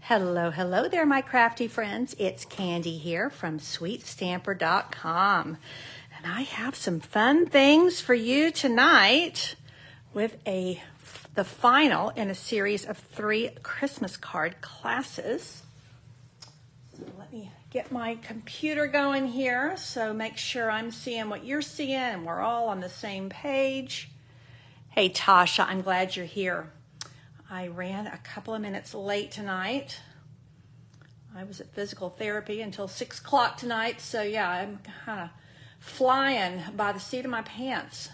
Hello, hello there, my crafty friends. It's Candy here from SweetStamper.com. And I have some fun things for you tonight with the final in a series of 3 Christmas card classes. So let me get my computer going here, so make sure I'm seeing what you're seeing and we're all on the same page. Hey, Tasha, I'm glad you're here. I ran a couple of minutes late tonight. I was at physical therapy until 6 o'clock tonight, so yeah, I'm kind of flying by the seat of my pants.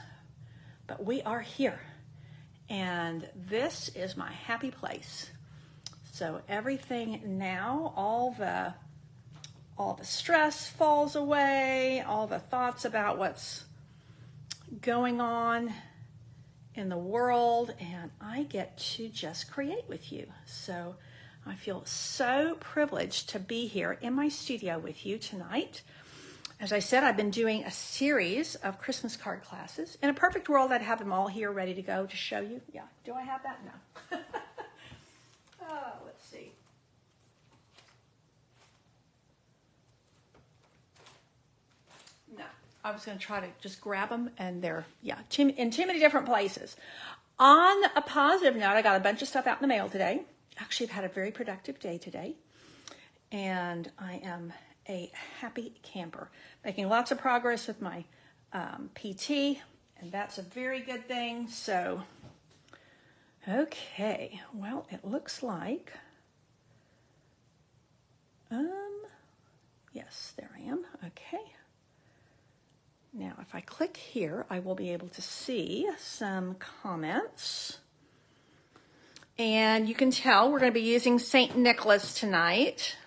But we are here, and this is my happy place. So everything now, all the stress falls away, all the thoughts about what's going on in the world, and I get to just create with you. So I feel so privileged to be here in my studio with you tonight. As I said, I've been doing a series of Christmas card classes. In a perfect world, I'd have them all here ready to go to show you. Yeah, do I have that? No. Let's see. No, I was going to try to just grab them, and they're, in too many different places. On a positive note, I got a bunch of stuff out in the mail today. Actually, I've had a very productive day today, and I am a happy camper. Making lots of progress with my PT, and that's a very good thing. So, okay, well, it looks like, yes, there I am, okay. Now, if I click here, I will be able to see some comments. And you can tell we're going to be using St. Nicholas tonight.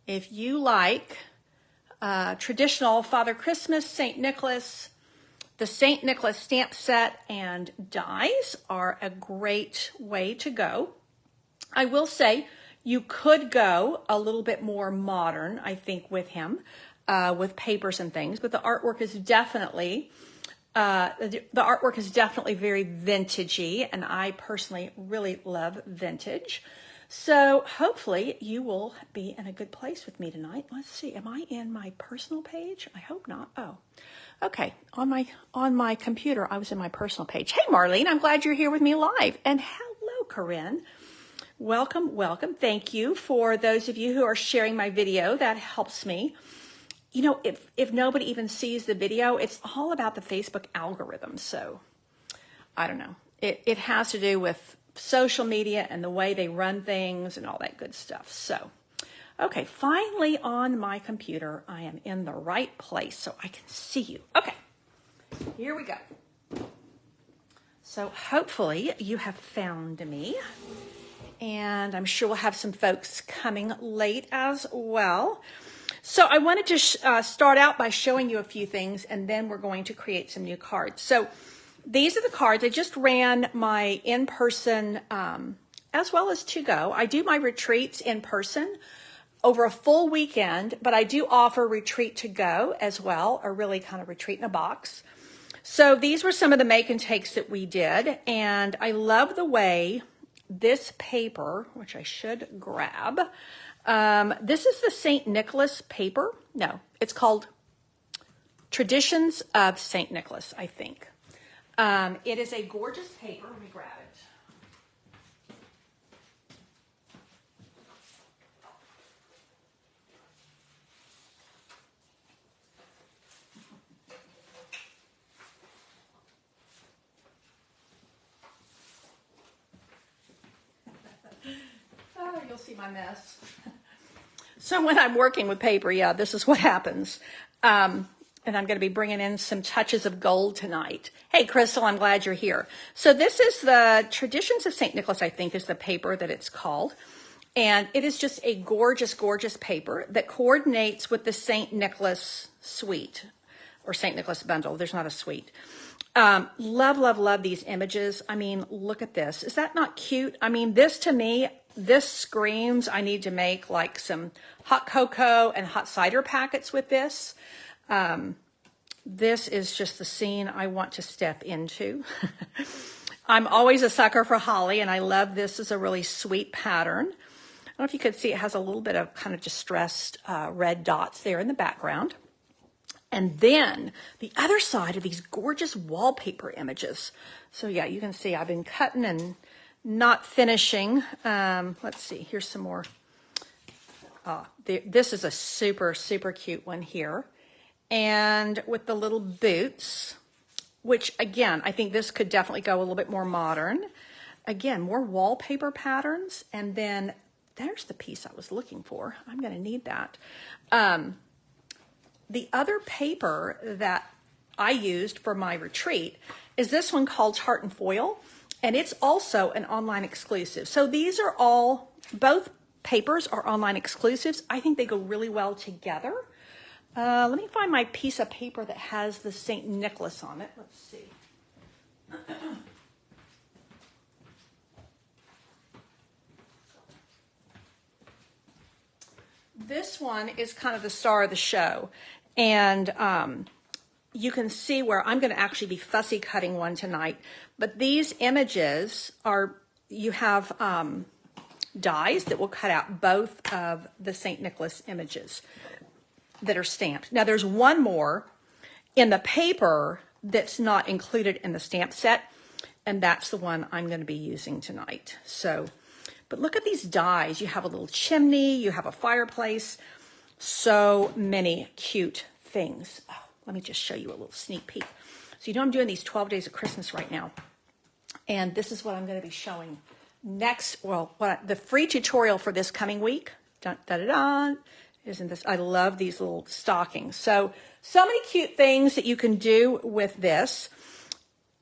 If you like traditional Father Christmas, St. Nicholas, the St. Nicholas stamp set and dies are a great way to go. I will say you could go a little bit more modern, I think, with him. With papers and things, but the artwork is definitely very vintagey, and I personally really love vintage. So hopefully you will be in a good place with me tonight. Let's see, am I in my personal page? I hope not. Oh, okay. On my computer, I was in my personal page. Hey, Marlene, I'm glad you're here with me live. And hello, Corinne. Welcome, welcome. Thank you for those of you who are sharing my video. That helps me. You know, if nobody even sees the video, it's all about the Facebook algorithm. So I don't know. It has to do with social media and the way they run things and all that good stuff. So, okay, finally on my computer, I am in the right place so I can see you. Okay, here we go. So hopefully you have found me. And I'm sure we'll have some folks coming late as well. So I wanted to start out by showing you a few things, and then we're going to create some new cards. So these are the cards. I just ran my in-person as well as to-go. I do my retreats in person over a full weekend, but I do offer retreat to-go as well, or really kind of retreat in a box. So these were some of the make and takes that we did, and I love the way this paper, which I should grab, this is the St. Nicholas paper. No, it's called Traditions of St. Nicholas, I think. It is a gorgeous paper. Let me grab it. Oh, you'll see my mess. So when I'm working with paper, yeah, this is what happens. And I'm going to be bringing in some touches of gold tonight. Hey, Crystal, I'm glad you're here. So this is the Traditions of St. Nicholas, I think is the paper that it's called. And it is just a gorgeous, gorgeous paper that coordinates with the St. Nicholas suite or St. Nicholas bundle. There's not a suite. Love, love, love these images. I mean, look at this. Is that not cute? I mean, this to me, this screams I need to make like some hot cocoa and hot cider packets with this. This is just the scene I want to step into. I'm always a sucker for holly, and I love this as a really sweet pattern. don't know if you could see, it has a little bit of kind of distressed red dots there in the background. And then the other side of these gorgeous wallpaper images. So yeah, you can see I've been cutting and not finishing. Let's see, here's some more. This is a super, super cute one here. And with the little boots, which again, I think this could definitely go a little bit more modern. Again, more wallpaper patterns. And then there's the piece I was looking for. I'm going to need that. The other paper that I used for my retreat is this one called Tartan Foil, and it's also an online exclusive. So these are all, both papers are online exclusives. I think they go really well together. Let me find my piece of paper that has the St. Nicholas on it. Let's see. This one is kind of the star of the show. And you can see where I'm going to actually be fussy cutting one tonight. But these images are, you have dies that will cut out both of the St. Nicholas images that are stamped. Now there's one more in the paper that's not included in the stamp set. And that's the one I'm going to be using tonight. So, but look at these dies. You have a little chimney, you have a fireplace. So many cute things. Oh, let me just show you a little sneak peek. So you know I'm doing these 12 days of Christmas right now. And this is what I'm going to be showing next. Well, the free tutorial for this coming week. Dun, da, da, da, isn't this? I love these little stockings. So many cute things that you can do with this.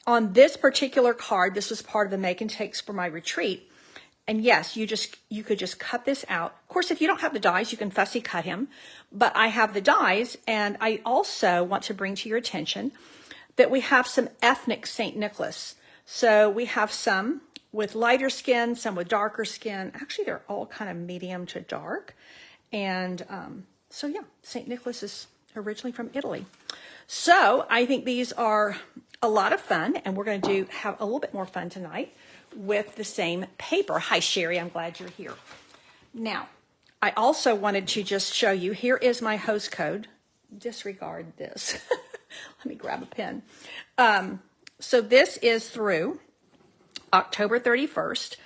On this particular card, this was part of the make and takes for my retreat. And yes, you could just cut this out. Of course, if you don't have the dies, you can fussy cut him. But I have the dies, and I also want to bring to your attention that we have some ethnic St. Nicholas. So we have some with lighter skin, some with darker skin. Actually, they're all kind of medium to dark. And so yeah, St. Nicholas is originally from Italy. So I think these are a lot of fun, and we're going to have a little bit more fun tonight with the same paper. Hi, Sherry. I'm glad you're here. Now, I also wanted to just show you, here is my host code. Disregard this. Let me grab a pen. So this is through October 31st,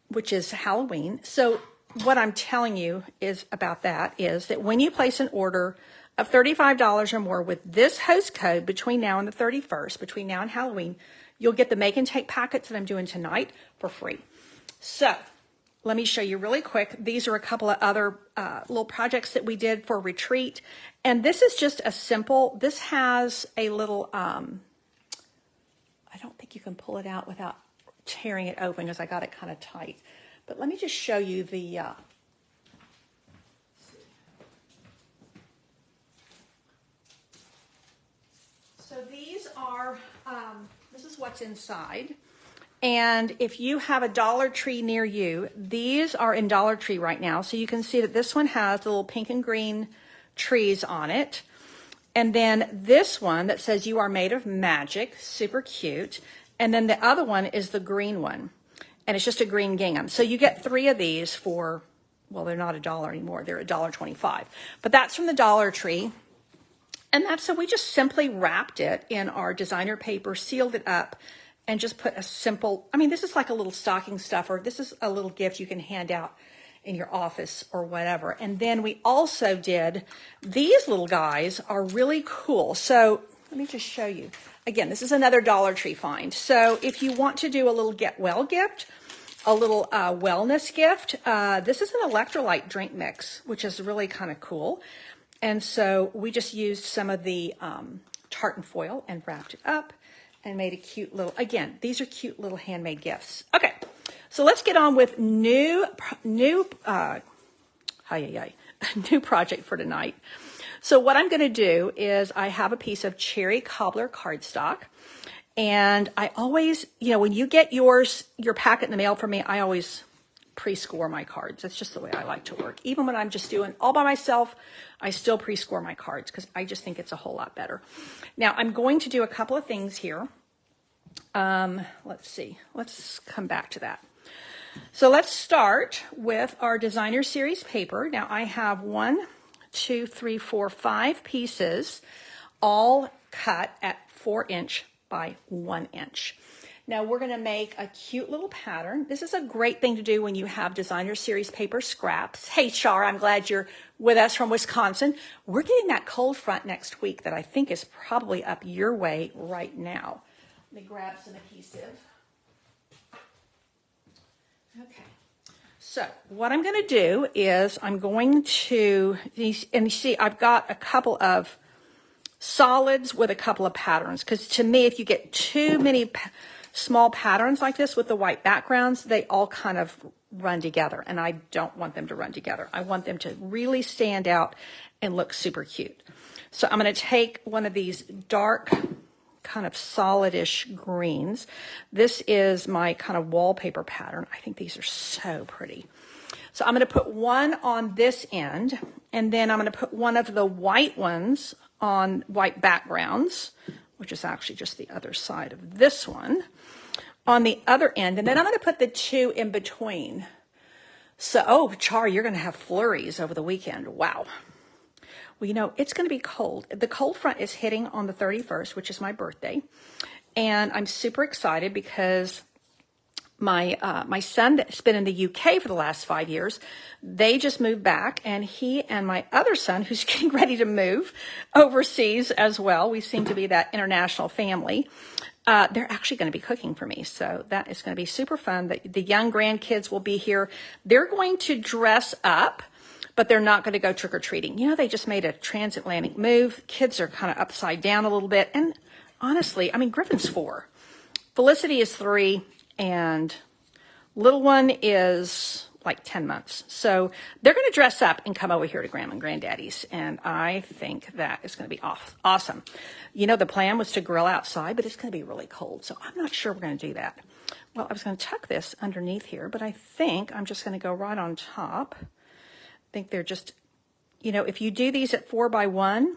which is Halloween. So what I'm telling you is about that is that when you place an order of $35 or more with this host code between now and the 31st, between now and Halloween, you'll get the make and take packets that I'm doing tonight for free. So let me show you really quick. These are a couple of other little projects that we did for retreat. And this is just a simple, this has a little, I don't think you can pull it out without tearing it open because I got it kind of tight. But let me just show you the, so these are, this is what's inside. And if you have a Dollar Tree near you, these are in Dollar Tree right now. So you can see that this one has the little pink and green trees on it. And then this one that says you are made of magic, super cute. And then the other one is the green one. And it's just a green gingham. So you get 3 of these for, well, they're not $1 anymore. They're $1.25. But that's from the Dollar Tree. And that's, so we just simply wrapped it in our designer paper, sealed it up, and just put a simple, I mean, this is like a little stocking stuffer. This is a little gift you can hand out in your office or whatever. And then we also did, these little guys are really cool. So let me just show you. Again, this is another Dollar Tree find. So if you want to do a little get well gift, a little wellness gift, this is an electrolyte drink mix, which is really kind of cool. And so we just used some of the tartan foil and wrapped it up and made a cute little, again, these are cute little handmade gifts. Okay, so let's get on with new project for tonight. So what I'm going to do is I have a piece of cherry cobbler cardstock, and I always, you know, when you get your packet in the mail from me, I always pre-score my cards. That's just the way I like to work. Even when I'm just doing all by myself, I still pre-score my cards because I just think it's a whole lot better. Now I'm going to do a couple of things here. Let's see. Let's come back to that. So let's start with our designer series paper. Now I have 1, 2, 3, 4, 5 pieces, all cut at 4" by 1". Now we're going to make a cute little pattern. This is a great thing to do when you have designer series paper scraps. Hey Char, I'm glad you're with us from Wisconsin. We're getting that cold front next week that I think is probably up your way right now. Let me grab some adhesive. Okay. So what I'm going to do is I'm going to, and you see I've got a couple of solids with a couple of patterns, because to me if you get too many small patterns like this with the white backgrounds, they all kind of run together, and I don't want them to run together. I want them to really stand out and look super cute. So I'm going to take one of these dark kind of solidish greens. This is my kind of wallpaper pattern. I think these are so pretty. So I'm going to put one on this end, and then I'm going to put one of the white ones on white backgrounds, which is actually just the other side of this one, on the other end. And then I'm going to put the two in between. So, oh, Char, you're going to have flurries over the weekend. Wow. Well, you know, it's going to be cold. The cold front is hitting on the 31st, which is my birthday. And I'm super excited because my son that's been in the UK for the last 5 years, they just moved back, and he and my other son, who's getting ready to move overseas as well, we seem to be that international family, they're actually going to be cooking for me. So that is going to be super fun. The young grandkids will be here. They're going to dress up, but they're not going to go trick-or-treating. You know, they just made a transatlantic move. Kids are kind of upside down a little bit. And honestly, I mean, Griffin's 4. Felicity is 3. And little one is like 10 months. So they're going to dress up and come over here to Grandma and Granddaddy's. And I think that is going to be awesome. You know, the plan was to grill outside, but it's going to be really cold. So I'm not sure we're going to do that. Well, I was going to tuck this underneath here, but I think I'm just going to go right on top. I think they're just, you know, if you do these at 4 by 1,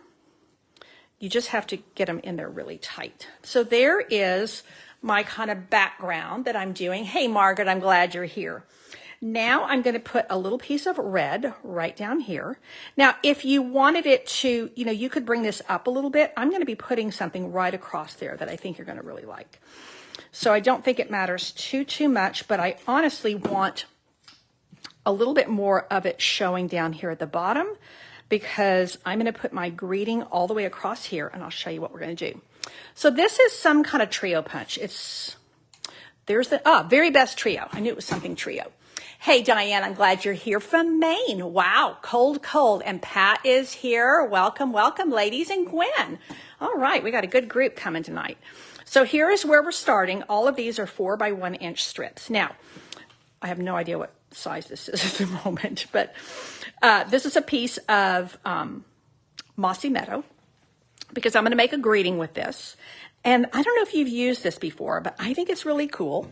you just have to get them in there really tight. So there is my kind of background that I'm doing. Hey, Margaret, I'm glad you're here. Now I'm going to put a little piece of red right down here. Now, if you wanted it to, you know, you could bring this up a little bit. I'm going to be putting something right across there that I think you're going to really like. So I don't think it matters too much, but I honestly want a little bit more of it showing down here at the bottom, because I'm going to put my greeting all the way across here, and I'll show you what we're going to do. So this is some kind of trio punch. There's the very best trio. I knew it was something trio. Hey, Diane, I'm glad you're here from Maine. Wow, cold. And Pat is here. Welcome, ladies, and Gwen. All right, we got a good group coming tonight. So here is where we're starting. All of these are 4 by 1" strips. Now, I have no idea what size this is at the moment, but this is a piece of Mossy Meadow, because I'm going to make a greeting with this. And I don't know if you've used this before, but I think it's really cool.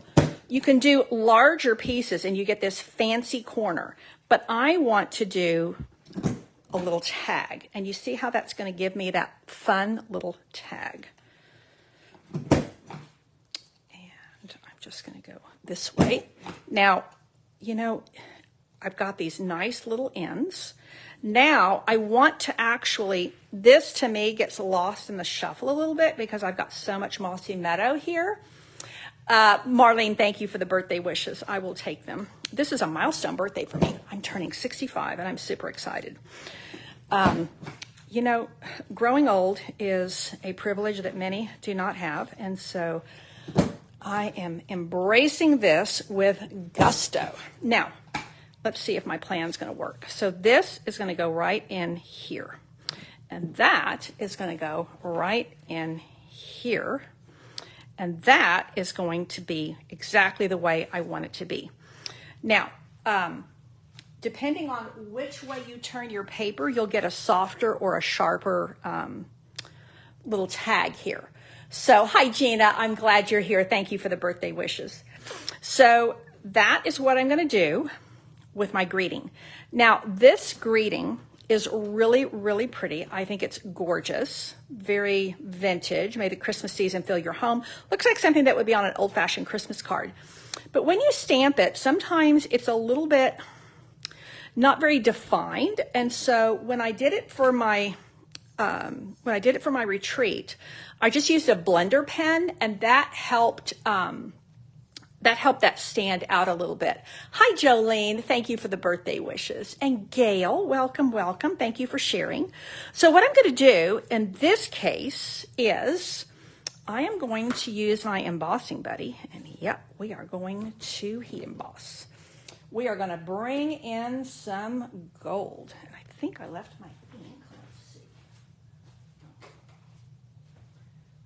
You can do larger pieces and you get this fancy corner, but I want to do a little tag, and you see how that's going to give me that fun little tag. And I'm just going to go this way. Now, you know, I've got these nice little ends. Now I want to actually, this to me gets lost in the shuffle a little bit because I've got so much Mossy Meadow here. Marlene, thank you for the birthday wishes. I will take them. This is a milestone birthday for me. I'm turning 65 and I'm super excited. You know, growing old is a privilege that many do not have. And so I am embracing this with gusto. Now, let's see if my plan's going to work. So this is going to go right in here. And that is going to go right in here. And that is going to be exactly the way I want it to be. Now, depending on which way you turn your paper, you'll get a softer or a sharper little tag here. So, hi, Gina. I'm glad you're here. Thank you for the birthday wishes. So that is what I'm going to do with my greeting. Now, this greeting is really, really pretty. I think it's gorgeous, very vintage. May the Christmas season fill your home. Looks like something that would be on an old-fashioned Christmas card. But when you stamp it, sometimes it's a little bit not very defined. And so when I did it for my retreat, I just used a blender pen, and that helped that stand out a little bit. Hi, Jolene. Thank you for the birthday wishes. And Gail, welcome, welcome. Thank you for sharing. So what I'm going to do in this case is I am going to use my embossing buddy. And yep, we are going to heat emboss. We are going to bring in some gold. And I think I left my ink. Let's see.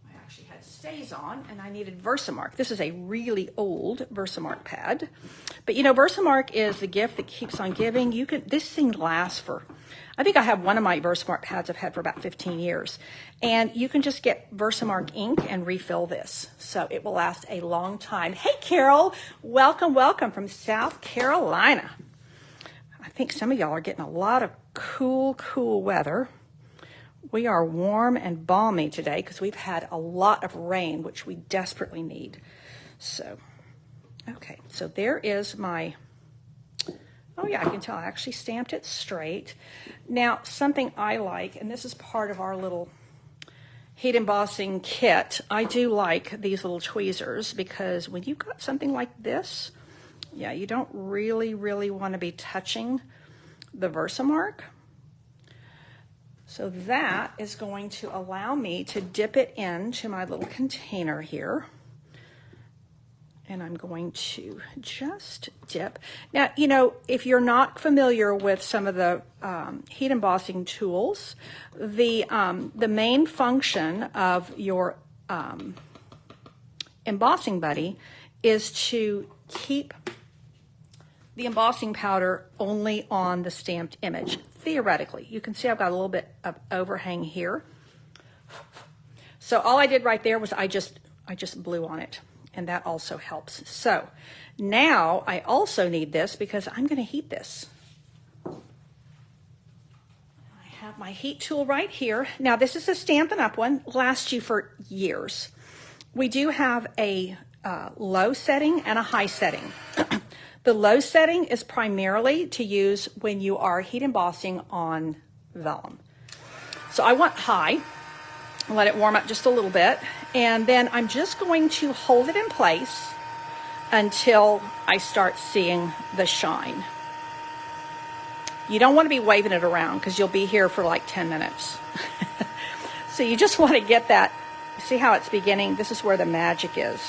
I actually had StazOn, and I needed Versamark. This is a really old Versamark pad. But you know, Versamark is the gift that keeps on giving. This thing lasts for, I think I have one of my Versamark pads I've had for about 15 years. And you can just get Versamark ink and refill this. So it will last a long time. Hey, Carol, welcome, welcome from South Carolina. I think some of y'all are getting a lot of cool weather. We are warm and balmy today because we've had a lot of rain, which we desperately need. So, okay, so there is my, oh yeah, I can tell I actually stamped it straight. Now, something I like, and this is part of our little heat embossing kit, I do like these little tweezers because when you've got something like this, yeah, you don't really want to be touching the Versamark. So that is going to allow me to dip it into my little container here. And I'm going to just dip. Now, you know, if you're not familiar with some of the heat embossing tools, the main function of your embossing buddy is to keep the embossing powder only on the stamped image. Theoretically, you can see I've got a little bit of overhang here. So all I did right there was I just blew on it, and that also helps. So now I also need this because I'm going to heat this. I have my heat tool right here. Now this is a Stampin' Up! One, lasts you for years. We do have a low setting and a high setting. The low setting is primarily to use when you are heat embossing on vellum. So I want high, let it warm up just a little bit, and then I'm just going to hold it in place until I start seeing the shine. You don't want to be waving it around because you'll be here for like 10 minutes. So you just want to get that, see how it's beginning? This is where the magic is.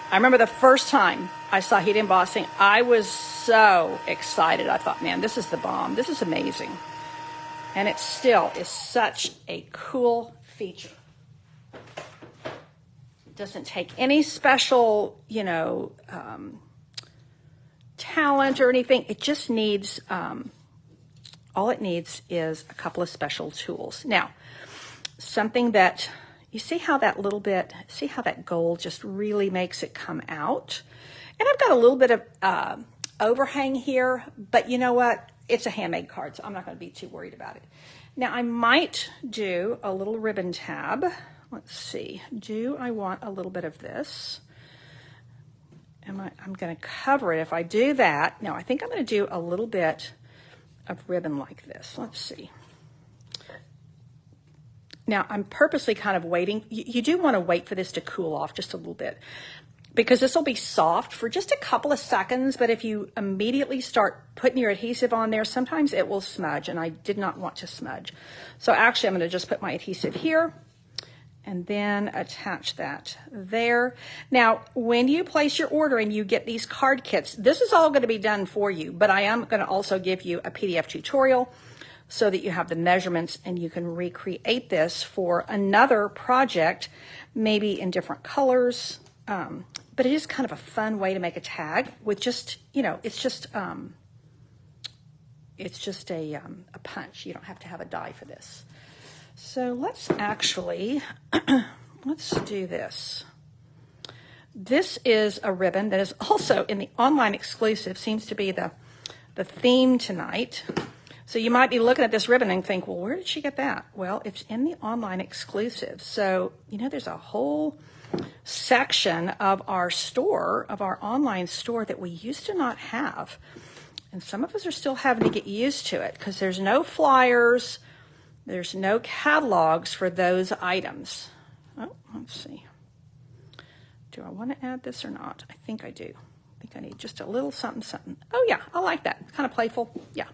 I remember the first time I saw heat embossing, I was so excited. I thought, man, this is the bomb. This is amazing. And it still is such a cool feature. It doesn't take any special, you know, talent or anything. It just needs, all it needs is a couple of special tools. Now, something that, you see how that little bit, see how that gold just really makes it come out? And I've got a little bit of overhang here, but you know what? It's a handmade card, so I'm not going to be too worried about it. Now, I might do a little ribbon tab. Let's see. Do I want a little bit of this? I'm going to cover it. If I do that, no, I think I'm going to do a little bit of ribbon like this. Let's see. Now, I'm purposely kind of waiting. You do want to wait for this to cool off just a little bit because this will be soft for just a couple of seconds. But if you immediately start putting your adhesive on there, sometimes it will smudge, and I did not want to smudge. So actually, I'm going to just put my adhesive here and then attach that there. Now, when you place your order and you get these card kits, this is all going to be done for you, but I am going to also give you a PDF tutorial so that you have the measurements and you can recreate this for another project, maybe in different colors. But it is kind of a fun way to make a tag with just, you know, it's just a punch. You don't have to have a die for this. So let's actually, let's do this. This is a ribbon that is also in the online exclusive, seems to be the theme tonight. So you might be looking at this ribbon and think, well, where did she get that? Well, it's in the online exclusive. So, you know, there's a whole section of our store, of our online store, that we used to not have. And some of us are still having to get used to it because there's no flyers, there's no catalogs for those items. Oh, let's see. Do I want to add this or not? I think I do. I think I need just a little something, something. Oh yeah, I like that. Kind of playful. Yeah.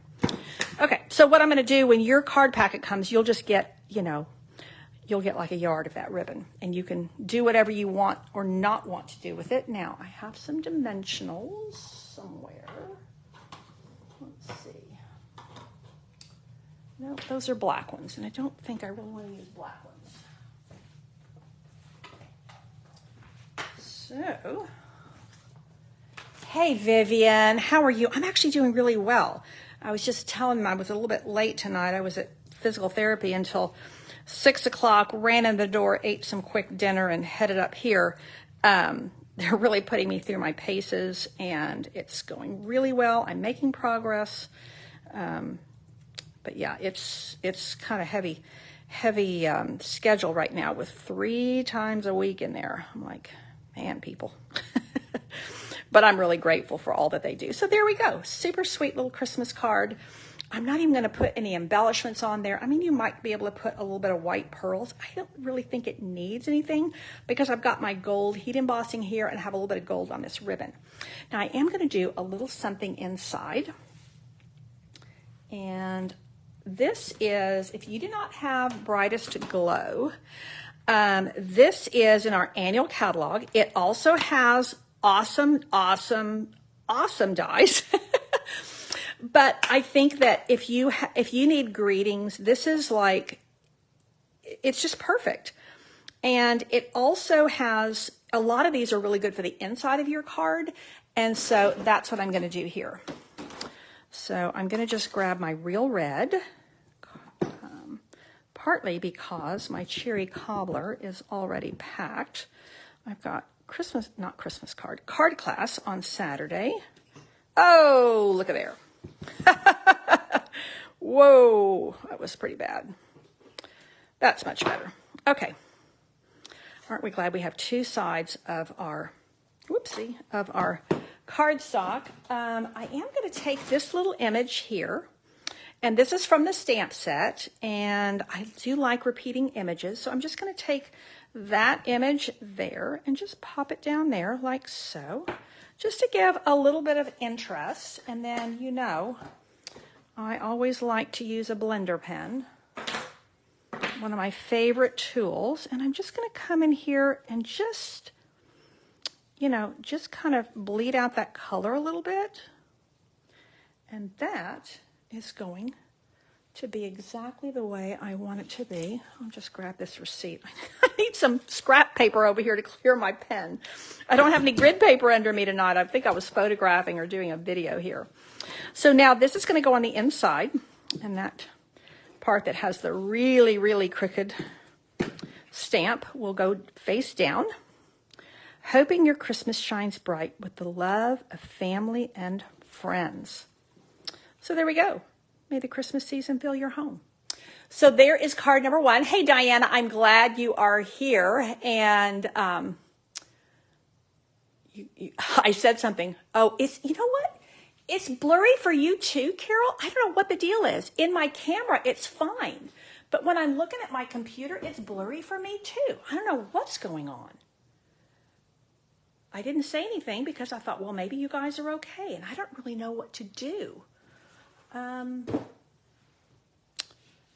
Okay, so what I'm going to do when your card packet comes, you'll just get, you know, you'll get like a yard of that ribbon, and you can do whatever you want or not want to do with it. Now, I have some dimensionals somewhere. Let's see. No, those are black ones, and I don't think I really want to use black ones. So, hey Vivian, how are you? I'm actually doing really well. I was just telling them I was a little bit late tonight. I was at physical therapy until 6 o'clock, ran in the door, ate some quick dinner, and headed up here. They're really putting me through my paces, and it's going really well. I'm making progress. But yeah, it's kind of heavy schedule right now with 3 times a week in there. I'm like, man, people. But I'm really grateful for all that they do. So there we go. Super sweet little Christmas card. I'm not even going to put any embellishments on there. I mean, you might be able to put a little bit of white pearls. I don't really think it needs anything because I've got my gold heat embossing here and have a little bit of gold on this ribbon. Now, I am going to do a little something inside. And this is, if you do not have Brightest Glow, this is in our annual catalog. It also has awesome dies. But I think that if you need greetings, this is like, it's just perfect. And it also has, a lot of these are really good for the inside of your card. And so that's what I'm going to do here. So I'm going to just grab my Real Red, partly because my cherry cobbler is already packed. I've got card class on Saturday. Oh, look at there. Whoa, that was pretty bad. That's much better. Okay. Aren't we glad we have 2 sides of our, of our cardstock. I am going to take this little image here, and this is from the stamp set, and I do like repeating images, so I'm just going to take that image there and just pop it down there like so, just to give a little bit of interest. And then, you know, I always like to use a blender pen, one of my favorite tools, and I'm just going to come in here and just, you know, just kind of bleed out that color a little bit. And that is going to be exactly the way I want it to be. I'll just grab this receipt. I need some scrap paper over here to clear my pen. I don't have any grid paper under me tonight. I think I was photographing or doing a video here. So now this is going to go on the inside, and that part that has the really, really crooked stamp will go face down. Hoping your Christmas shines bright with the love of family and friends. So there we go. May the Christmas season fill your home. So there is card number 1. Hey, Diana, I'm glad you are here. And I said something. Oh, you know what? It's blurry for you too, Carol. I don't know what the deal is. In my camera, it's fine. But when I'm looking at my computer, it's blurry for me too. I don't know what's going on. I didn't say anything because I thought, well, maybe you guys are okay. And I don't really know what to do. And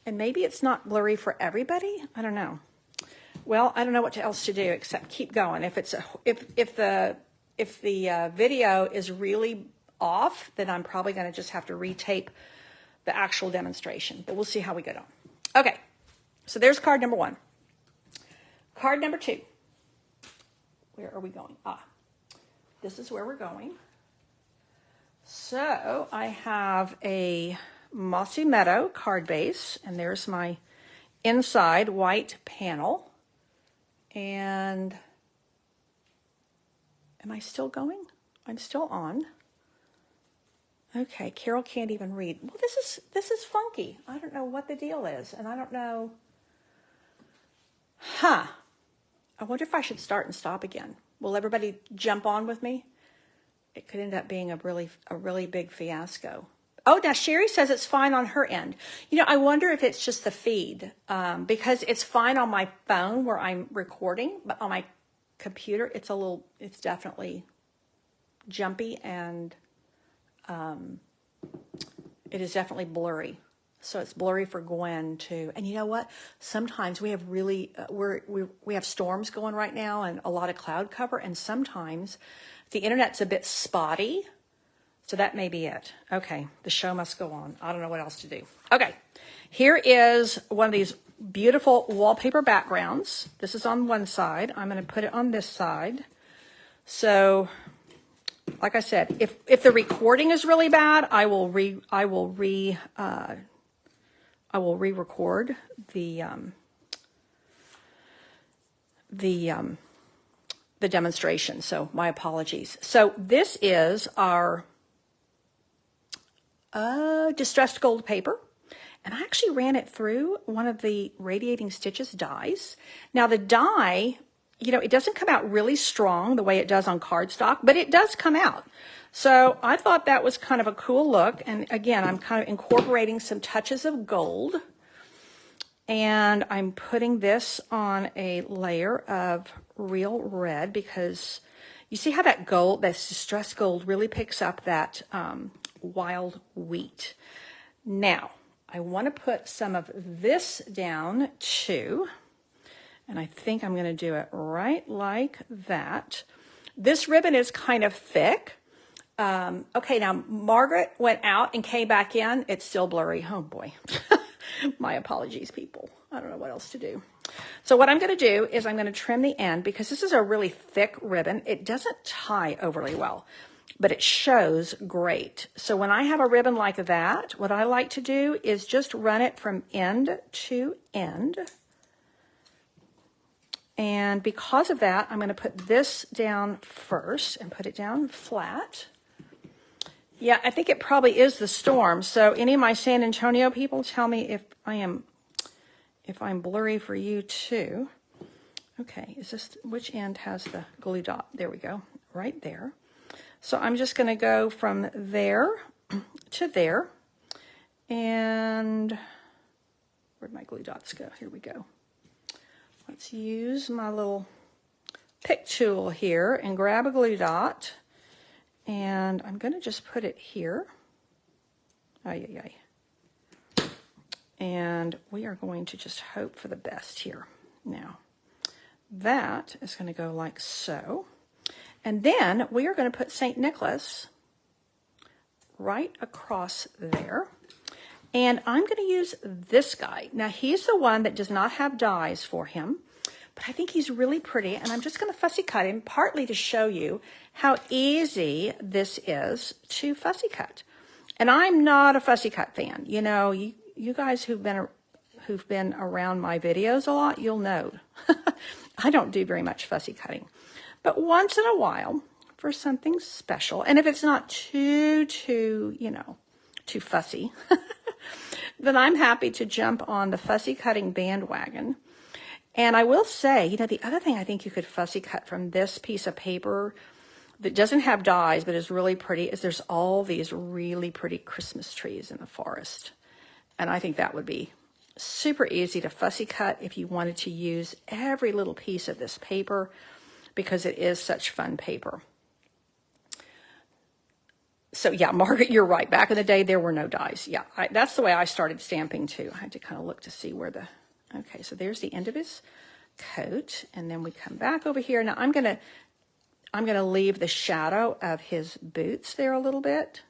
maybe it's not blurry for everybody. I don't know. Well, I don't know what else to do except keep going. If the video is really off, then I'm probably going to just have to retape the actual demonstration. But we'll see how we get on. Okay. So there's card number 1. Card number 2. Where are we going? This is where we're going. So I have a Mossy Meadow card base, and there's my inside white panel. And am I still going? I'm still on. Okay, Carol can't even read. Well, this is funky. I don't know what the deal is, and I don't know. Huh. I wonder if I should start and stop again. Will everybody jump on with me? It could end up being a really big fiasco. Oh, now Sherry says it's fine on her end. You know, I wonder if it's just the feed, because it's fine on my phone where I'm recording, but on my computer, it's definitely jumpy, and it is definitely blurry. So it's blurry for Gwen too. And you know what? Sometimes we have we have storms going right now and a lot of cloud cover. And sometimes the internet's a bit spotty. So that may be it. Okay, the show must go on. I don't know what else to do. Okay, here is one of these beautiful wallpaper backgrounds. This is on one side. I'm going to put it on this side. So, like I said, if the recording is really bad, I will re-record the demonstration. So my apologies. So this is our distressed gold paper. And I actually ran it through one of the Radiating Stitches dies. Now the die, you know, it doesn't come out really strong the way it does on cardstock, but it does come out. So I thought that was kind of a cool look. And again, I'm kind of incorporating some touches of gold. And I'm putting this on a layer of real red because you see how that gold, that distressed gold, really picks up that wild wheat. Now, I want to put some of this down too. And I think I'm going to do it right like that. This ribbon is kind of thick. Okay, now Margaret went out and came back in. It's still blurry. Oh boy. My apologies, people. I don't know what else to do. So what I'm going to do is I'm going to trim the end because this is a really thick ribbon. It doesn't tie overly well, but it shows great. So when I have a ribbon like that, what I like to do is just run it from end to end. And because of that, I'm going to put this down first and put it down flat. Yeah, I think it probably is the storm. So any of my San Antonio people, tell me if I'm blurry for you too. Okay, is this, which end has the glue dot? There we go, right there. So I'm just going to go from there to there. And where'd my glue dots go? Here we go. Let's use my little pick tool here and grab a glue dot. And I'm going to just put it here. Ay. And we are going to just hope for the best here. Now, that is going to go like so. And then we are going to put St. Nicholas right across there. And I'm going to use this guy. Now, he's the one that does not have dies for him, but I think he's really pretty. And I'm just going to fussy cut him, partly to show you how easy this is to fussy cut. And I'm not a fussy cut fan. You know, you guys who've been around my videos a lot, you'll know. I don't do very much fussy cutting. But once in a while, for something special, and if it's not too fussy, then I'm happy to jump on the fussy cutting bandwagon. And I will say, you know, the other thing I think you could fussy cut from this piece of paper that doesn't have dies but is really pretty is there's all these really pretty Christmas trees in the forest. And I think that would be super easy to fussy cut if you wanted to use every little piece of this paper because it is such fun paper. So yeah, Margaret, you're right. Back in the day, there were no dies. Yeah, that's the way I started stamping too. I had to kind of look to see where the, okay, so there's the end of his coat. And then we come back over here. Now I'm going to leave the shadow of his boots there a little bit.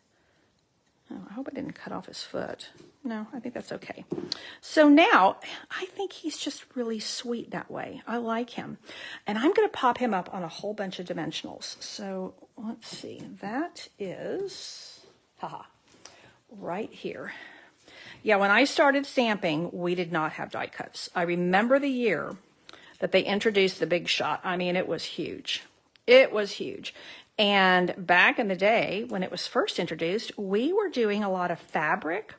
Oh, I hope I didn't cut off his foot. No, I think that's okay. So now I think he's just really sweet that way. I like him. And I'm going to pop him up on a whole bunch of dimensionals. So let's see. That is, right here. Yeah, when I started stamping, we did not have die cuts. I remember the year that they introduced the Big Shot. I mean, it was huge. It was huge. And back in the day when it was first introduced, we were doing a lot of fabric.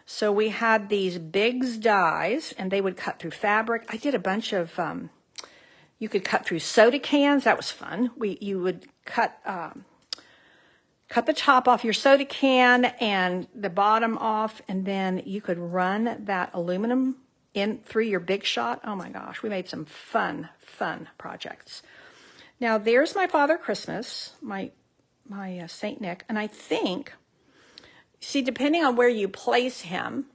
So we had these Biggs dies, and they would cut through fabric. I did a bunch of, you could cut through soda cans. That was fun. You would cut the top off your soda can and the bottom off, and then you could run that aluminum in through your Big Shot. Oh my gosh, we made some fun projects. Now there's my Father Christmas, my Saint Nick, and I think, see, depending on where you place him,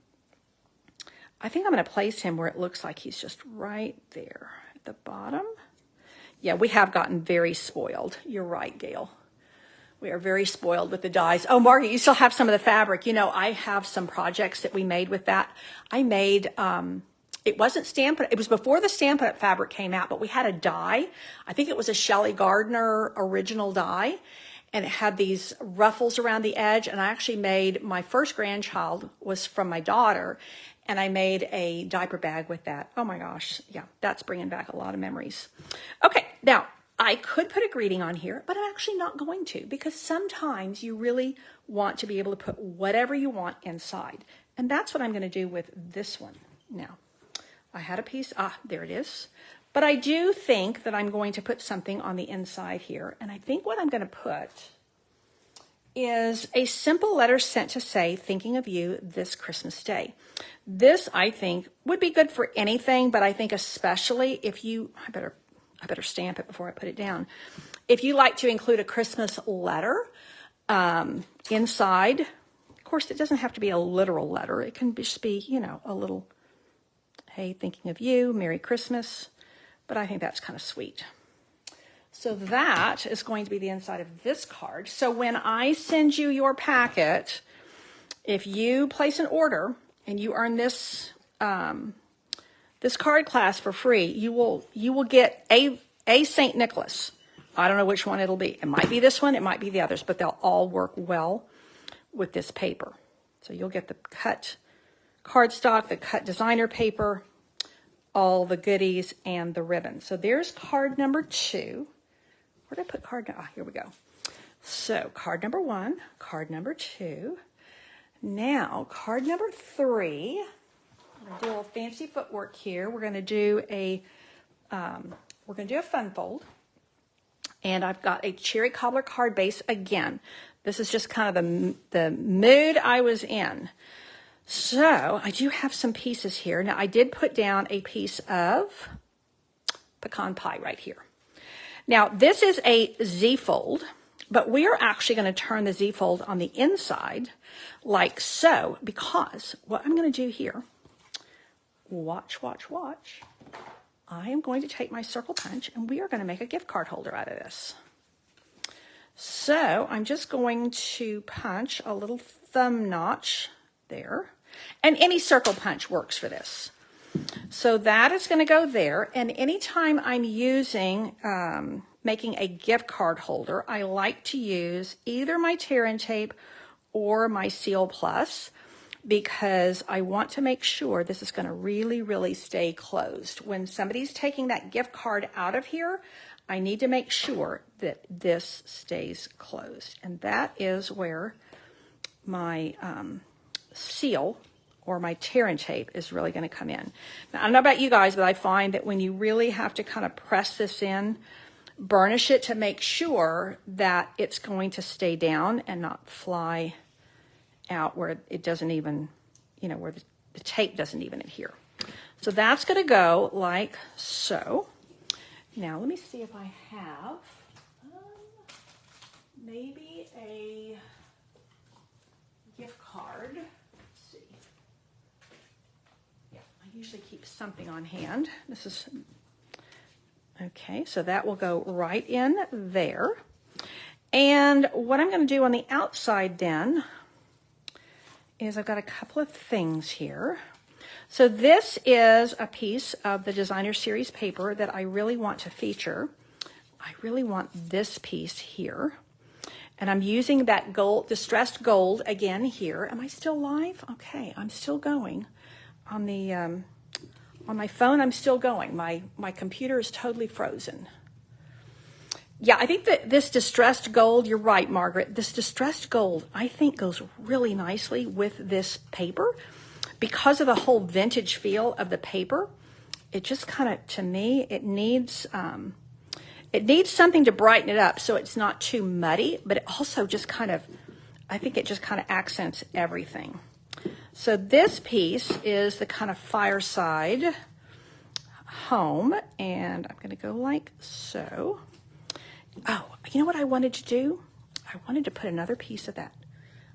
I think I'm going to place him where it looks like he's just right there at the bottom. Yeah, we have gotten very spoiled. You're right, Gail. We are very spoiled with the dies. Oh, Margaret, you still have some of the fabric. You know, I have some projects that we made with that. I made, it wasn't Stampin', it was before the Stampin' Up! Fabric came out, but we had a die. I think it was a Shelley Gardner original die, and it had these ruffles around the edge, and I actually made, my first grandchild was from my daughter, and I made a diaper bag with that. Oh my gosh, yeah, that's bringing back a lot of memories. Okay, now, I could put a greeting on here, but I'm actually not going to, because sometimes you really want to be able to put whatever you want inside. And that's what I'm going to do with this one. Now, I had a piece, there it is. But I do think that I'm going to put something on the inside here. And I think what I'm going to put is a simple letter sent to say, thinking of you this Christmas Day. This, I think, would be good for anything, but I think especially if you, I better stamp it before I put it down. If you like to include a Christmas letter inside, of course, it doesn't have to be a literal letter. It can just be, you know, a little, hey, thinking of you, Merry Christmas. But I think that's kind of sweet. So that is going to be the inside of this card. So when I send you your packet, if you place an order and you earn this this card class for free, you will get a St. Nicholas. I don't know which one it'll be. It might be this one, it might be the others, but they'll all work well with this paper. So you'll get the cut cardstock, the cut designer paper, all the goodies, and the ribbon. So there's card number 2. Where did I put card? Here we go. So card number 1, card number 2. Now card number 3. We're gonna do a little fancy footwork here. We're gonna do a fun fold, and I've got a cherry cobbler card base again. This is just kind of the mood I was in. So I do have some pieces here. Now I did put down a piece of pecan pie right here. Now this is a Z-fold, but we are actually going to turn the Z-fold on the inside like so, because what I'm going to do here, watch. I am going to take my circle punch, and we are going to make a gift card holder out of this. So I'm just going to punch a little thumb notch there. And any circle punch works for this. So that is going to go there. And anytime I'm using, making a gift card holder, I like to use either my tear and tape or my Seal Plus, because I want to make sure this is going to really, really stay closed. When somebody's taking that gift card out of here, I need to make sure that this stays closed. And that is where my seal or my tear and tape is really going to come in. Now, I don't know about you guys, but I find that when you really have to kind of press this in, burnish it to make sure that it's going to stay down and not fly out where it doesn't even, you know, where the tape doesn't even adhere. So that's going to go like so. Now let me see if I have maybe a gift card. Let's see. Yeah, I usually keep something on hand. This is okay, so that will go right in there. And what I'm going to do on the outside then is I've got a couple of things here. So this is a piece of the Designer Series paper that I really want to feature. I really want this piece here. And I'm using that gold, distressed gold again here. Am I still live? Okay, I'm still going. On the on my phone, I'm still going. My computer is totally frozen. Yeah, I think that this distressed gold, you're right, Margaret. This distressed gold, I think, goes really nicely with this paper because of the whole vintage feel of the paper. It just kind of, to me, it needs something to brighten it up so it's not too muddy, but it also just kind of, I think it just kind of accents everything. So this piece is the kind of fireside home, and I'm going to go like so. Oh, you know what I wanted to do? I wanted to put another piece of that.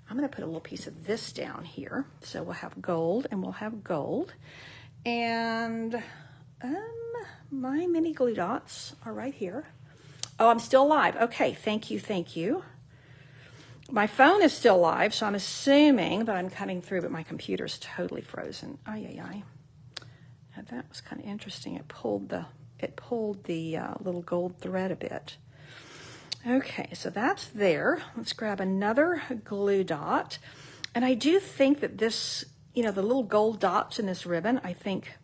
I'm going to put a little piece of this down here. So we'll have gold and we'll have gold. And my mini glue dots are right here. Oh, I'm still live. Okay, thank you, thank you. My phone is still live, so I'm assuming that I'm cutting through, but my computer's totally frozen. Ay, ay, ay. And that was kind of interesting. It pulled the little gold thread a bit. Okay, so that's there. Let's grab another glue dot. And I do think that this, the little gold dots in this ribbon, I think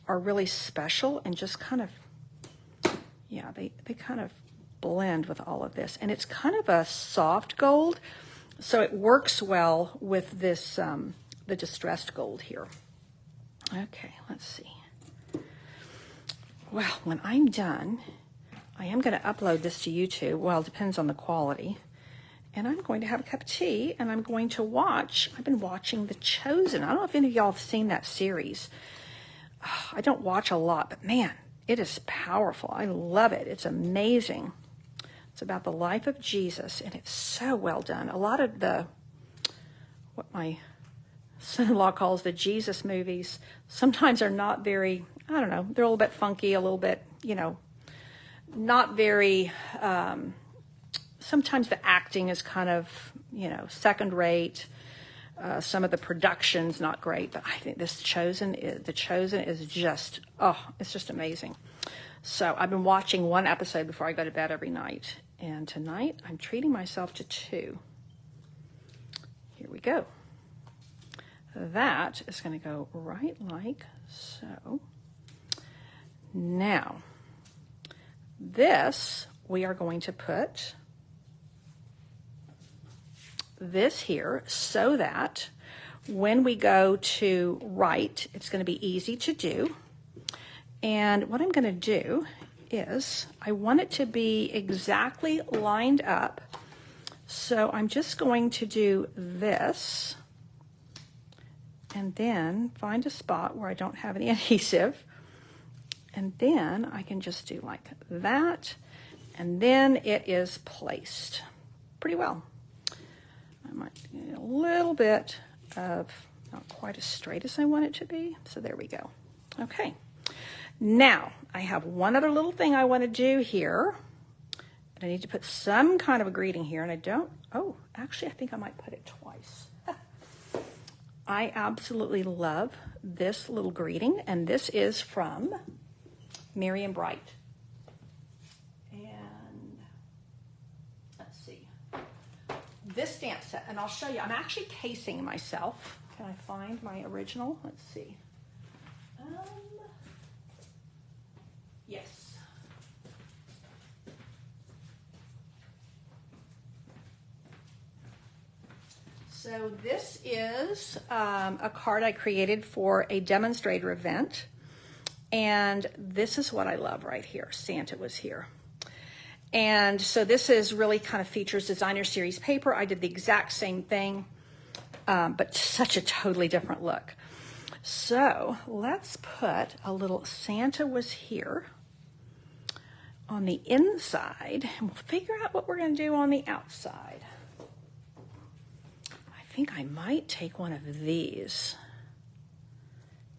are really special and just kind of, yeah, they kind of blend with all of this. And it's kind of a soft gold, so it works well with this, the distressed gold here. Okay, let's see. Well, when I'm done, I am going to upload this to YouTube. Well, it depends on the quality. And I'm going to have a cup of tea, and I'm going to watch. I've been watching The Chosen. I don't know if any of y'all have seen that series. I don't watch a lot, but man, it is powerful. I love it. It's amazing. It's about the life of Jesus, and it's so well done. A lot of what my son-in-law calls the Jesus movies sometimes are not very, I don't know, they're a little bit funky, a little bit, not very, sometimes the acting is kind of, second rate. Some of the production's not great, but I think The Chosen is just, it's just amazing. So I've been watching one episode before I go to bed every night. And tonight I'm treating myself to 2. Here we go. That is going to go right like so. Now, this, we are going to put this here so that when we go to write, it's going to be easy to do. And what I'm going to do is I want it to be exactly lined up. So I'm just going to do this and then find a spot where I don't have any adhesive. And then I can just do like that. And then it is placed pretty well. I might get a little bit of not quite as straight as I want it to be. So there we go. Okay. Now I have one other little thing I want to do here. And I need to put some kind of a greeting here. And I don't, actually I think I might put it twice. I absolutely love this little greeting. And this is from Miriam Bright. And let's see. This stamp set, and I'll show you. I'm actually casing myself. Can I find my original? Let's see. Yes. So this is a card I created for a demonstrator event. And this is what I love right here. Santa was here. And so this is really kind of features designer series paper. I did the exact same thing, but such a totally different look. So let's put a little Santa was here on the inside, and we'll figure out what we're going to do on the outside. I think I might take one of these.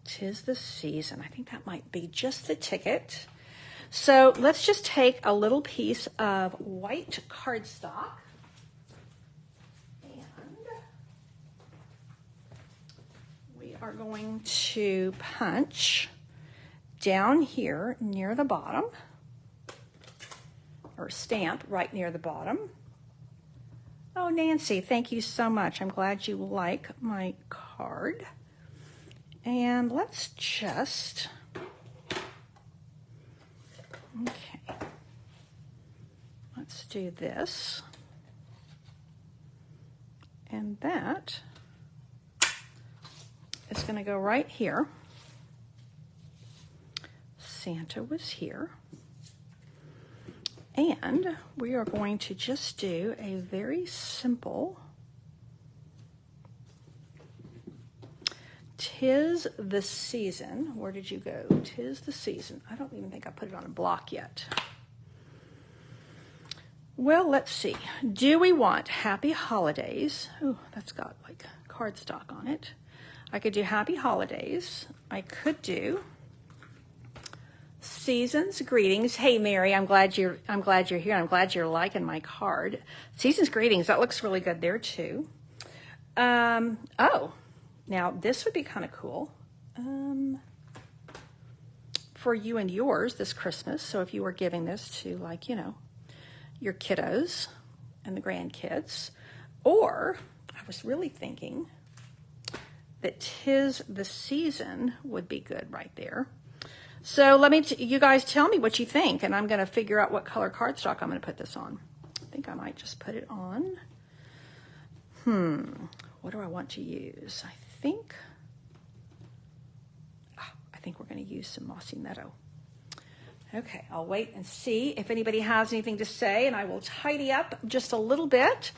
'Tis the season. I think that might be just the ticket. So let's just take a little piece of white cardstock. And we are going to punch down here near the bottom, or stamp right near the bottom. Oh, Nancy, thank you so much. I'm glad you like my card. And let's just, okay. do this. And that is going to go right here. Santa was here. And we are going to just do a very simple "'Tis the Season." Where did you go? "'Tis the Season." I don't even think I put it on a block yet. Well, let's see. Do we want "Happy Holidays"? Oh, that's got like cardstock on it. I could do "Happy Holidays." I could do "Season's Greetings." Hey, Mary, I'm glad you're here. I'm glad you're liking my card. "Season's Greetings." That looks really good there too. Oh, now this would be kind of cool for you and yours this Christmas. So if you were giving this to, like, you know, your kiddos and the grandkids, or I was really thinking that "'Tis the Season" would be good right there. So you guys tell me what you think, and I'm going to figure out what color cardstock I'm going to put this on. I think I might just put it on. What do I want to use? I think we're going to use some Mossy Meadow. Okay, I'll wait and see if anybody has anything to say, and I will tidy up just a little bit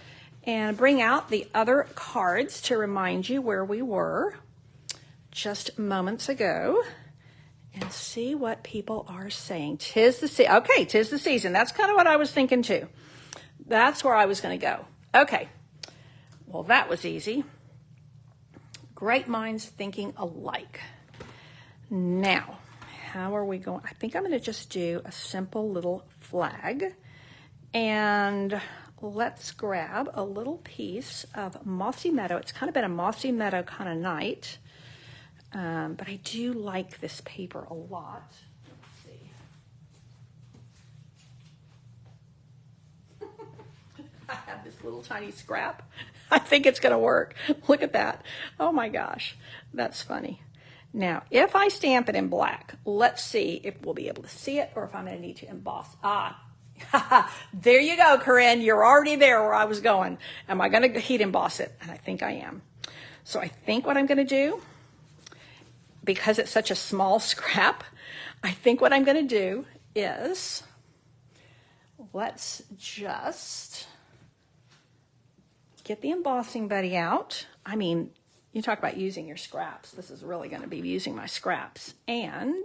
and bring out the other cards to remind you where we were just moments ago and see what people are saying. "'Tis the season." Okay, "'Tis the Season." That's kind of what I was thinking too. That's where I was going to go. Okay, well, that was easy. Great minds thinking alike. Now, how are we going? I think I'm going to just do a simple little flag. And let's grab a little piece of Mossy Meadow. It's kind of been a Mossy Meadow kind of night. But I do like this paper a lot. Let's see. I have this little tiny scrap. I think it's going to work. Look at that. Oh my gosh. That's funny. Now, if I stamp it in black, let's see if we'll be able to see it or if I'm going to need to emboss. There you go, Corinne. You're already there where I was going. Am I going to heat emboss it? And I think I am. So I think what I'm going to do, because it's such a small scrap, I think what I'm going to do is, let's just get the embossing buddy out. I mean, you talk about using your scraps. This is really going to be using my scraps. And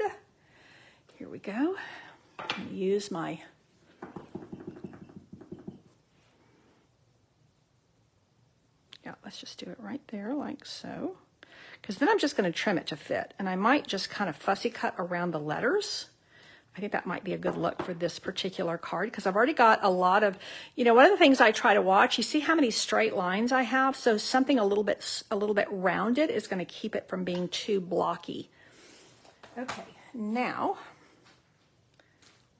here we go. I'm going to use my let's just do it right there like so. Because then I'm just going to trim it to fit. And I might just kind of fussy cut around the letters. I think that might be a good look for this particular card because I've already got a lot of, one of the things I try to watch, you see how many straight lines I have? So something a little bit rounded is going to keep it from being too blocky. Okay, now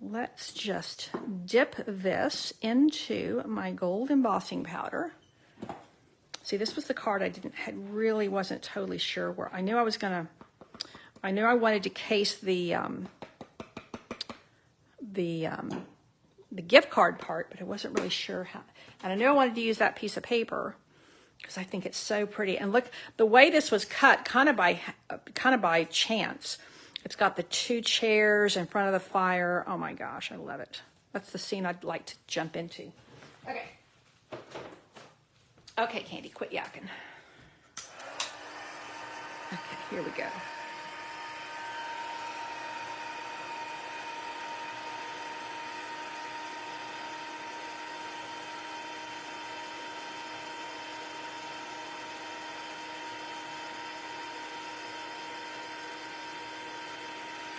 let's just dip this into my gold embossing powder. See, this was the card really wasn't totally sure where. I knew I wanted to case the gift card part, but I wasn't really sure how. And I knew I wanted to use that piece of paper because I think it's so pretty. And look, the way this was cut, kind of by chance. It's got the two chairs in front of the fire. Oh my gosh, I love it. That's the scene I'd like to jump into. Okay. Okay, Candy, quit yakking. Okay, here we go.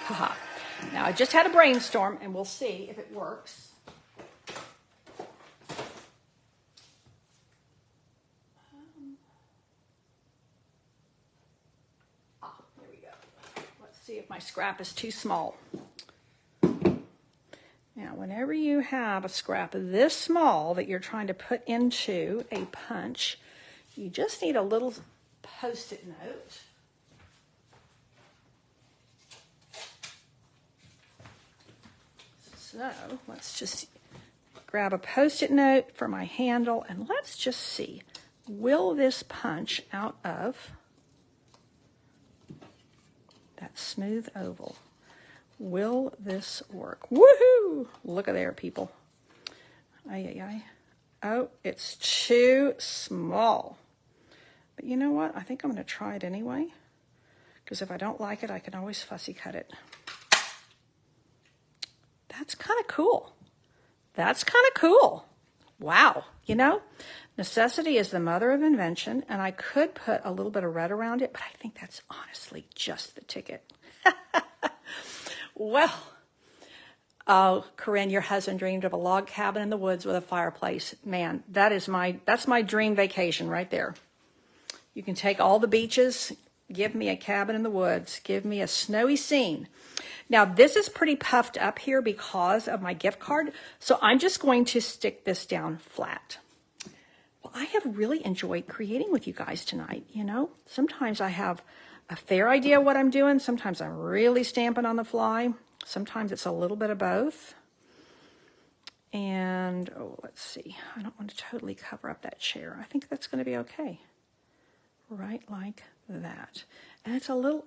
Haha. Now, I just had a brainstorm, and we'll see if it works. Here we go. Let's see if my scrap is too small. Now, whenever you have a scrap this small that you're trying to put into a punch, you just need a little Post-it note. So let's just grab a Post-it note for my handle, and let's just see. Will this punch out of that smooth oval? Will this work? Woohoo! Look at there, people. Ay, ay, ay. Oh, it's too small. But you know what? I think I'm going to try it anyway. Because if I don't like it, I can always fussy cut it. That's kind of cool. That's kind of cool. Wow. You know, necessity is the mother of invention, and I could put a little bit of red around it, but I think that's honestly just the ticket. Well, oh, Corinne, your husband dreamed of a log cabin in the woods with a fireplace. Man, that's my dream vacation right there. You can take all the beaches, give me a cabin in the woods, give me a snowy scene. Now, this is pretty puffed up here because of my gift card, so I'm just going to stick this down flat. Well, I have really enjoyed creating with you guys tonight, you know. Sometimes I have a fair idea what I'm doing. Sometimes I'm really stamping on the fly. Sometimes it's a little bit of both. And, oh, let's see. I don't want to totally cover up that chair. I think that's going to be okay. Right like that. And it's a little,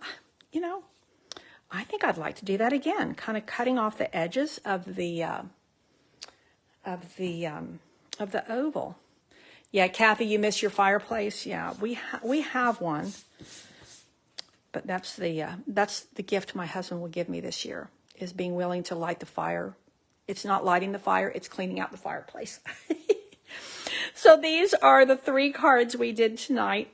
you know, I think I'd like to do that again, kind of cutting off the edges of the oval. Yeah, Kathy, you miss your fireplace. Yeah, we have one, but that's the gift my husband will give me this year, is being willing to light the fire. It's not lighting the fire; it's cleaning out the fireplace. So these are the 3 cards we did tonight.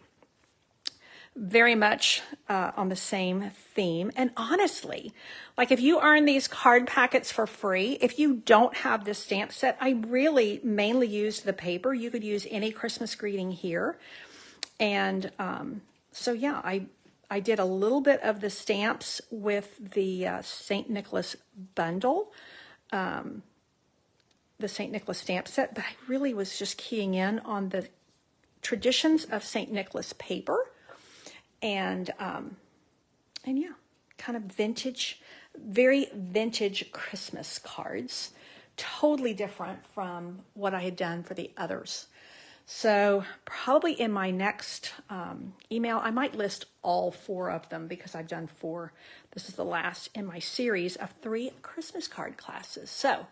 Very much on the same theme. And honestly, like if you earn these card packets for free, if you don't have this stamp set, I really mainly used the paper. You could use any Christmas greeting here. And so yeah, I did a little bit of the stamps with the St. Nicholas bundle, the St. Nicholas stamp set, but I really was just keying in on the traditions of St. Nicholas paper. And yeah, kind of vintage, very vintage Christmas cards, totally different from what I had done for the others. So probably in my next email, I might list all 4 of them because I've done 4. This is the last in my series of 3 Christmas card classes. So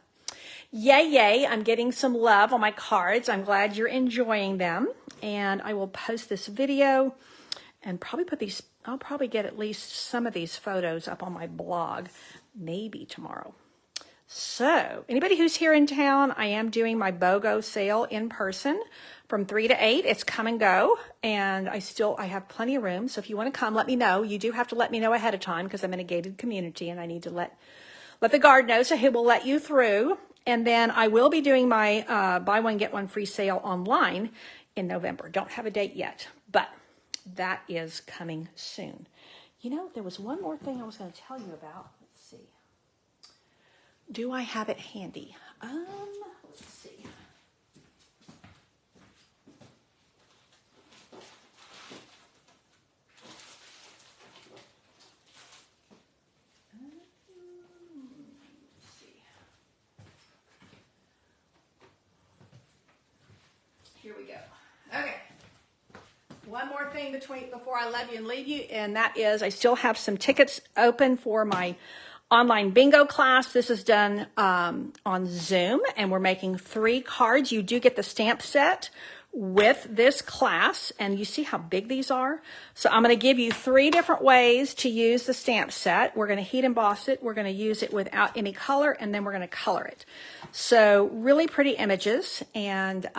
yay, yay, I'm getting some love on my cards. I'm glad you're enjoying them. And I will post this video and probably put these, I'll probably get at least some of these photos up on my blog, maybe tomorrow. So anybody who's here in town, I am doing my BOGO sale in person from 3 to 8. It's come and go, and I have plenty of room. So if you want to come, let me know. You do have to let me know ahead of time because I'm in a gated community and I need to let the guard know so he will let you through. And then I will be doing my buy one, get one free sale online in November. Don't have a date yet, but that is coming soon. You know, there was one more thing I was going to tell you about. Let's see. Do I have it handy? Let's see. Here we go. Okay. One more thing before I love you and leave you, and that is I still have some tickets open for my online bingo class. This is done on Zoom, and we're making 3 cards. You do get the stamp set with this class, and you see how big these are? So I'm going to give you 3 different ways to use the stamp set. We're going to heat emboss it. We're going to use it without any color, and then we're going to color it. So really pretty images, and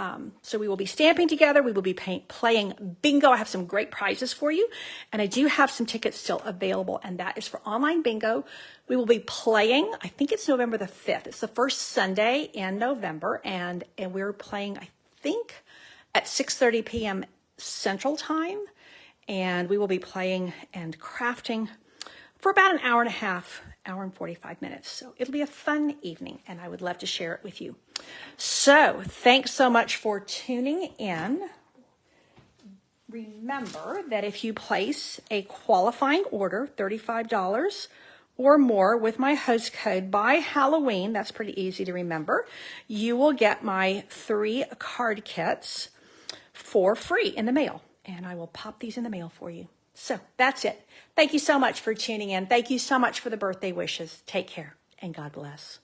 so we will be stamping together. We will be playing bingo. I have some great prizes for you, and I do have some tickets still available, and that is for online bingo. We will be playing, I think it's November the 5th. It's the first Sunday in November, and we're playing, I think, at 6:30 p.m. Central Time, and we will be playing and crafting for about an hour and a half, hour and 45 minutes. So it'll be a fun evening, and I would love to share it with you. So thanks so much for tuning in. Remember that if you place a qualifying order, $35 or more with my host code by Halloween, that's pretty easy to remember, you will get my 3 card kits for free in the mail. And I will pop these in the mail for you. So that's it. Thank you so much for tuning in. Thank you so much for the birthday wishes. Take care and God bless.